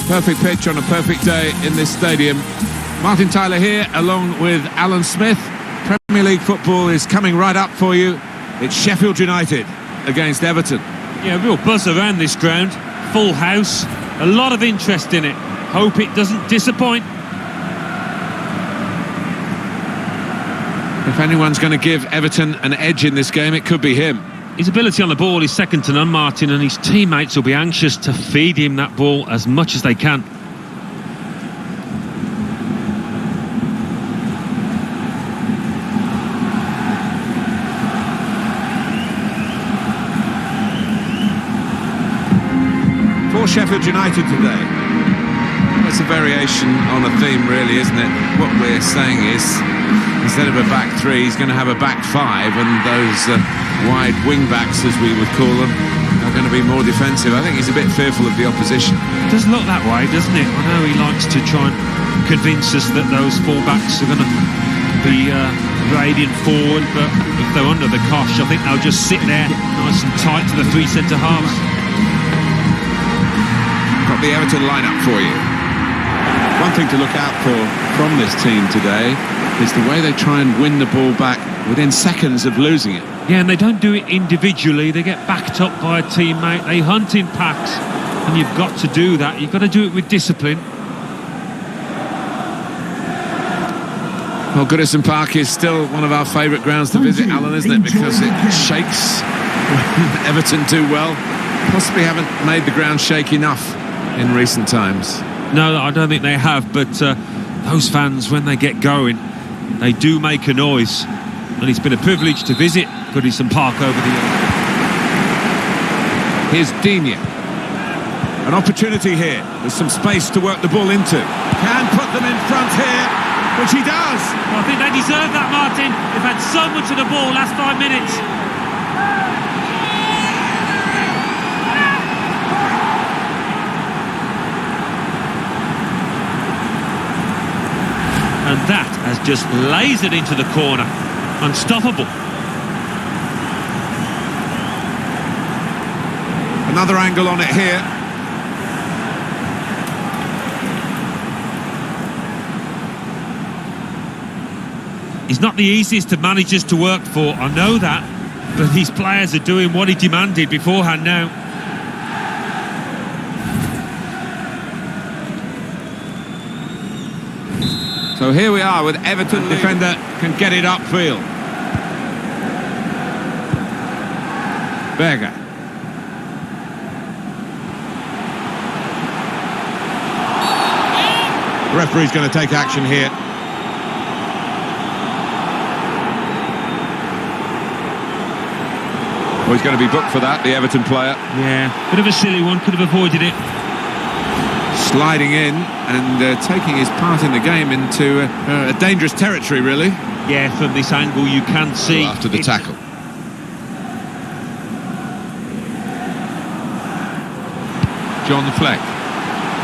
Perfect pitch on a perfect day in this stadium. Martin Tyler here, along with Alan Smith. Premier League football is coming right up for you. It's Sheffield United against Everton. Yeah, real buzz around this ground. Full house, a lot of interest in it. Hope it doesn't disappoint. If anyone's going to give Everton an edge in this game, it could be him. His ability on the ball is second to none, Martin, and his teammates will be anxious to feed him that ball as much as they can. For Sheffield United today, it's a variation on a theme, really, isn't it? What we're saying is, instead of a back three, he's going to have a back five, and those wide wing backs, as we would call them, are going to be more defensive. I think he's a bit fearful of the opposition. It does look that way, doesn't it? I know he likes to try and convince us that those full-backs are going to be radiant forward, but if they're under the cosh, I think they'll just sit there nice and tight to the three centre-halves. Got the Everton lineup for you. One thing to look out for from this team today is the way they try and win the ball back within seconds of losing it. Yeah, and they don't do it individually. They get backed up by a teammate. They hunt in packs, and you've got to do that. You've got to do it with discipline. Well, Goodison Park is still one of our favourite grounds to visit, Alan, isn't it? Because it shakes Everton do well. Possibly haven't made the ground shake enough in recent times. No, I don't think they have, but those fans, when they get going, they do make a noise. And it's been a privilege to visit Goodison Park over the years. Here's Digne. An opportunity here. There's some space to work the ball into. Can put them in front here, which he does. Well, I think they deserve that, Martin. They've had so much of the ball last 5 minutes. And that has just lasered into the corner. Unstoppable. Another angle on it here. He's not the easiest of managers to work for, I know that. But these players are doing what he demanded beforehand now. So here we are with Everton. Defender can get it upfield. Berger. Referee's going to take action here. Well, he's going to be booked for that, the Everton player. Yeah, bit of a silly one, could have avoided it. Sliding in and taking his part in the game into a dangerous territory, really. Yeah, from this angle you can see. Well, after the tackle. John Fleck.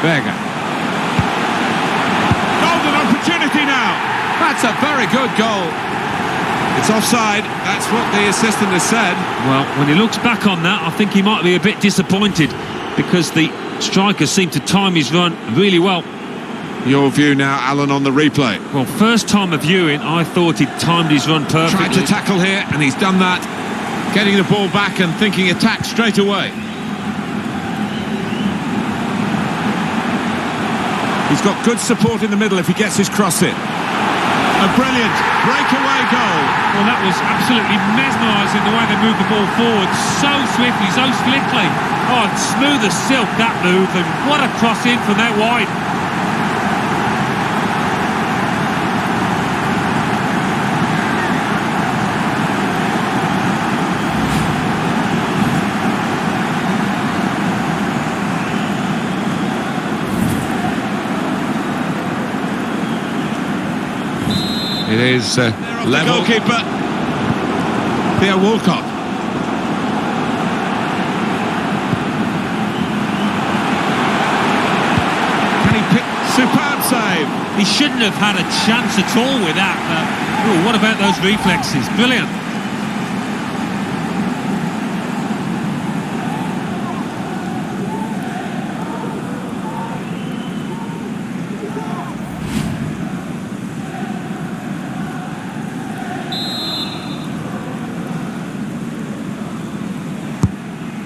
Berger. Golden opportunity now. That's a very good goal. It's offside. That's what the assistant has said. Well, when he looks back on that, I think he might be a bit disappointed because the striker seemed to time his run really well. Your view now, Alan, on the replay. Well, first time of viewing, I thought he'd timed his run perfectly. Tried to tackle here, and he's done that. Getting the ball back and thinking attack straight away. He's got good support in the middle if he gets his cross in. A brilliant breakaway goal. Well, that was absolutely mesmerising, the way they moved the ball forward so swiftly, so slickly. Oh, smooth as silk, that move, and what a cross in from that wide. It is level. Goalkeeper Theo Walcott. Can he pick? Superb save. He shouldn't have had a chance at all with that. What about those reflexes? Brilliant.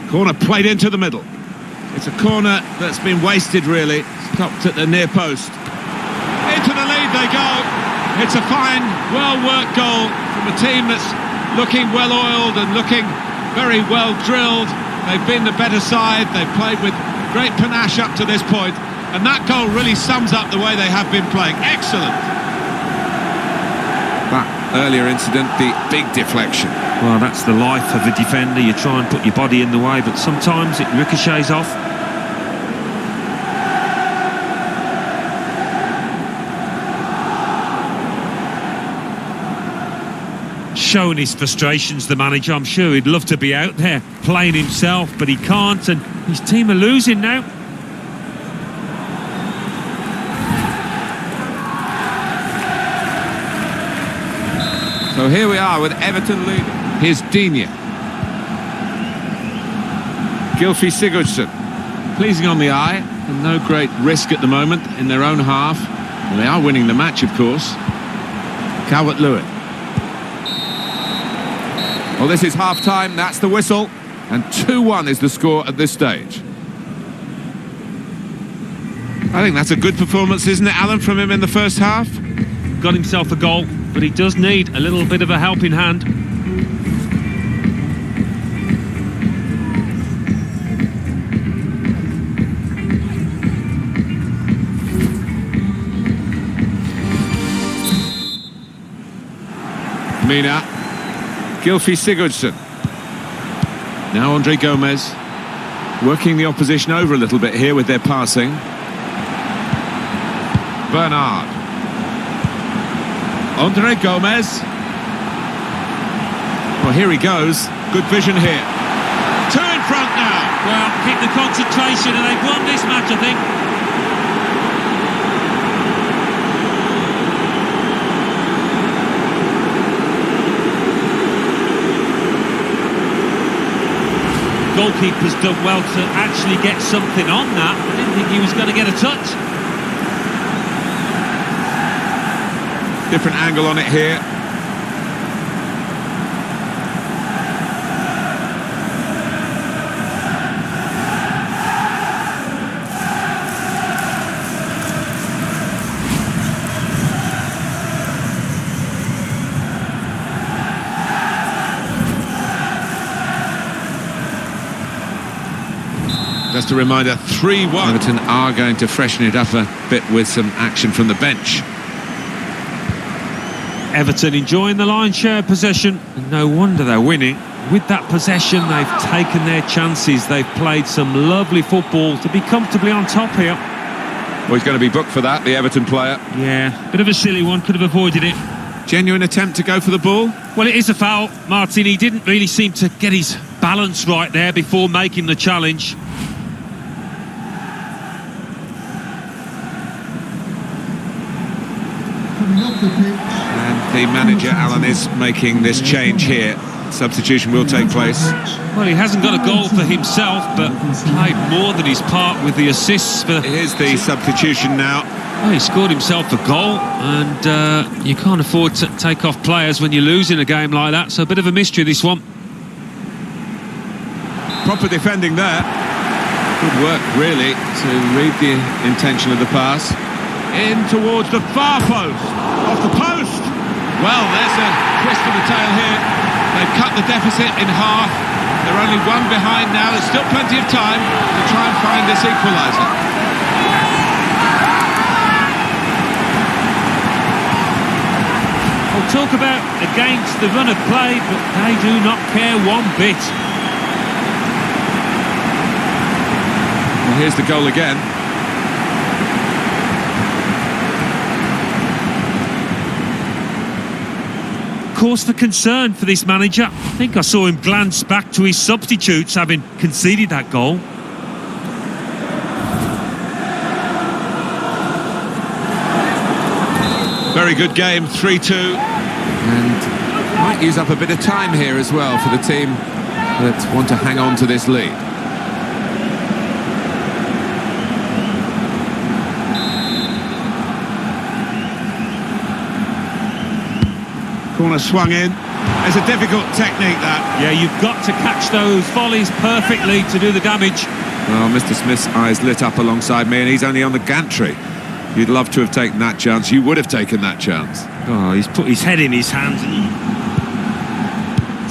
Corner played into the middle. It's a corner that's been wasted, really. Stopped at the near post. Into the lead they go. It's a fine, well-worked goal from a team that's looking well-oiled and looking very well-drilled. They've been the better side. They've played with great panache up to this point. And that goal really sums up the way they have been playing. Excellent. That earlier incident, the big deflection. Well, that's the life of a defender. You try and put your body in the way, but sometimes it ricochets off. Showing his frustrations, the manager. I'm sure he'd love to be out there playing himself, but he can't, and his team are losing now. So here we are with Everton leading. Here's Digne. Gylfi Sigurdsson. Pleasing on the eye, and no great risk at the moment in their own half. Well, they are winning the match, of course. Calvert-Lewin. Well, this is half-time, that's the whistle, and 2-1 is the score at this stage. I think that's a good performance, isn't it, Alan, from him in the first half? Got himself a goal, but he does need a little bit of a helping hand. Mina. Gylfi Sigurdsson. Now Andre Gomez. Working the opposition over a little bit here with their passing. Bernard. Andre Gomez. Well, here he goes. Good vision here. Two in front now. Well, keep the concentration, and they've won this match, I think. Goalkeeper's done well to actually get something on that. I didn't think he was going to get a touch. Different angle on it here. Just a reminder, 3-1. Everton are going to freshen it up a bit with some action from the bench. Everton enjoying the lion's share of possession. And no wonder they're winning. With that possession, they've taken their chances. They've played some lovely football to be comfortably on top here. Well, he's going to be booked for that, the Everton player. Yeah, bit of a silly one, could have avoided it. Genuine attempt to go for the ball? Well, it is a foul, Martin. He didn't really seem to get his balance right there before making the challenge. And the manager, Alan, is making this change here. Substitution will take place. Well, he hasn't got a goal for himself, but played more than his part with the assists. Here's the substitution now. Well, he scored himself a goal, and you can't afford to take off players when you're losing a game like that, so a bit of a mystery, this one. Proper defending there. Good work, really, to read the intention of the pass. In towards the far post. Off the post. Well, there's a twist of the tail here. They've cut the deficit in half. They're only one behind now. There's still plenty of time to try and find this equaliser. We'll talk about against the run of play, but they do not care one bit. Well, here's the goal again. Cause for concern for this manager. I think I saw him glance back to his substitutes, having conceded that goal. Very good game, 3-2. And might use up a bit of time here as well for the team that want to hang on to this lead. Corner swung in. It's a difficult technique, that. Yeah, you've got to catch those volleys perfectly to do the damage. Well, Mr. Smith's eyes lit up alongside me, and he's only on the gantry. You'd love to have taken that chance. You would have taken that chance. Oh, he's put his head in his hands.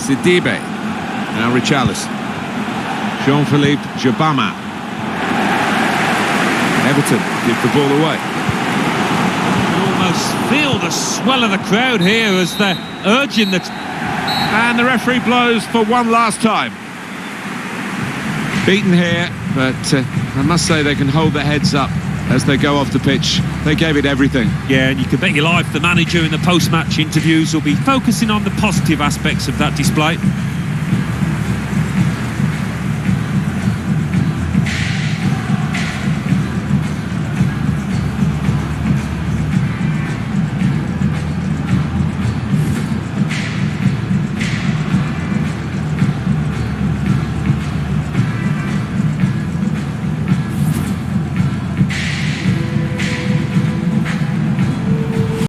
Sidibe. Now Richarlison. Jean-Philippe Jabama. Everton give the ball away. You almost feel the swell of the crowd here as they're urging the... And the referee blows for one last time. Beaten here, but I must say they can hold their heads up as they go off the pitch. They gave it everything. Yeah, and you can bet your life the manager in the post-match interviews will be focusing on the positive aspects of that display.